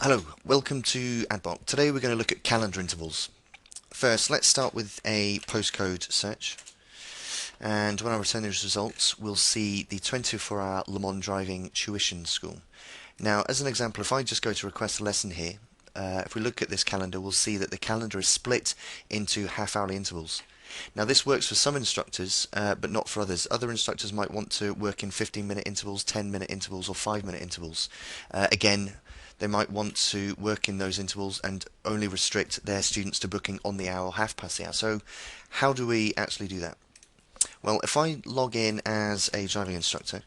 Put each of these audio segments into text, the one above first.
Hello, welcome to AdBlock. Today we're going to look at calendar intervals. First, let's start with a postcode search. And when I return those results, we'll see the 24-hour Le Mans Driving Tuition School. Now, as an example, if I just go to request a lesson here, if we look at this calendar, we'll see that the calendar is split into half-hourly intervals. Now, this works for some instructors, but not for others. Other instructors might want to work in 15-minute intervals, 10-minute intervals, or 5-minute intervals. Again, they might want to work in those intervals and only restrict their students to booking on the hour or half past the hour. So how do we actually do that? Well, if I log in as a driving instructor,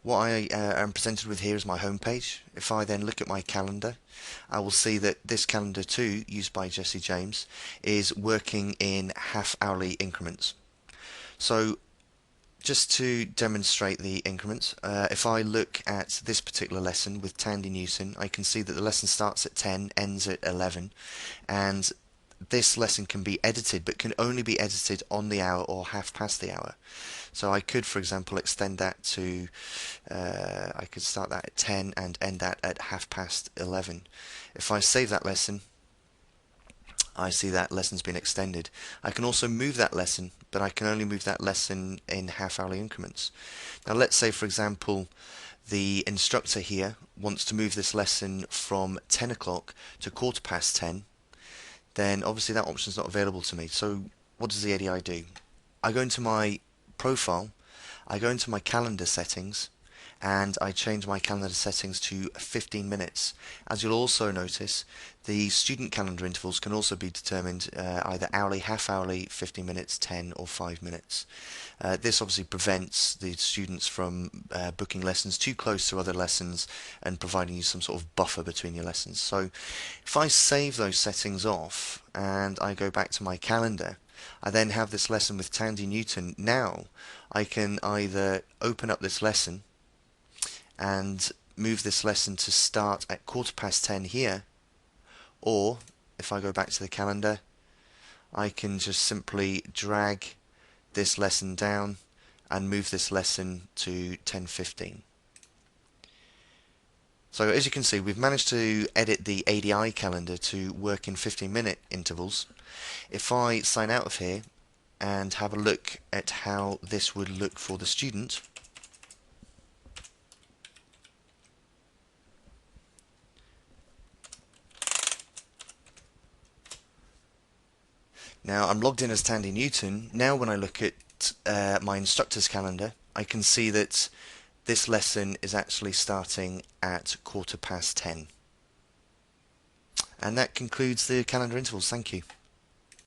what I am presented with here is my home page. If I then look at my calendar, I will see that this calendar too, used by Jesse James, is working in half-hourly increments. So just to demonstrate the increments, if I look at this particular lesson with Tandy Newton, I can see that the lesson starts at 10, ends at 11, and this lesson can be edited, but can only be edited on the hour or half past the hour. So I could, for example, extend that to, I could start that at 10 and end that at half past 11. If I save that lesson, I see that lesson's been extended. I can also move that lesson, but I can only move that lesson in half-hourly increments. Now let's say, for example, the instructor here wants to move this lesson from 10 o'clock to quarter past 10, then obviously that option is not available to me. So what does the ADI do? I go into my profile, I go into my calendar settings, and I change my calendar settings to 15 minutes. As you'll also notice, the student calendar intervals can also be determined either hourly, half-hourly, 15 minutes, 10 or 5 minutes. This obviously prevents the students from booking lessons too close to other lessons and providing you some sort of buffer between your lessons. So if I save those settings off and I go back to my calendar, I then have this lesson with Tandy Newton. Now I can either open up this lesson and move this lesson to start at quarter past 10 here, or if I go back to the calendar, I can just simply drag this lesson down and move this lesson to 10:15. So as you can see, we've managed to edit the ADI calendar to work in 15-minute intervals. If I sign out of here and have a look at how this would look for the student, now I'm logged in as Tandy Newton. Now when I look at my instructor's calendar, I can see that this lesson is actually starting at quarter past 10. And that concludes the calendar intervals. Thank you.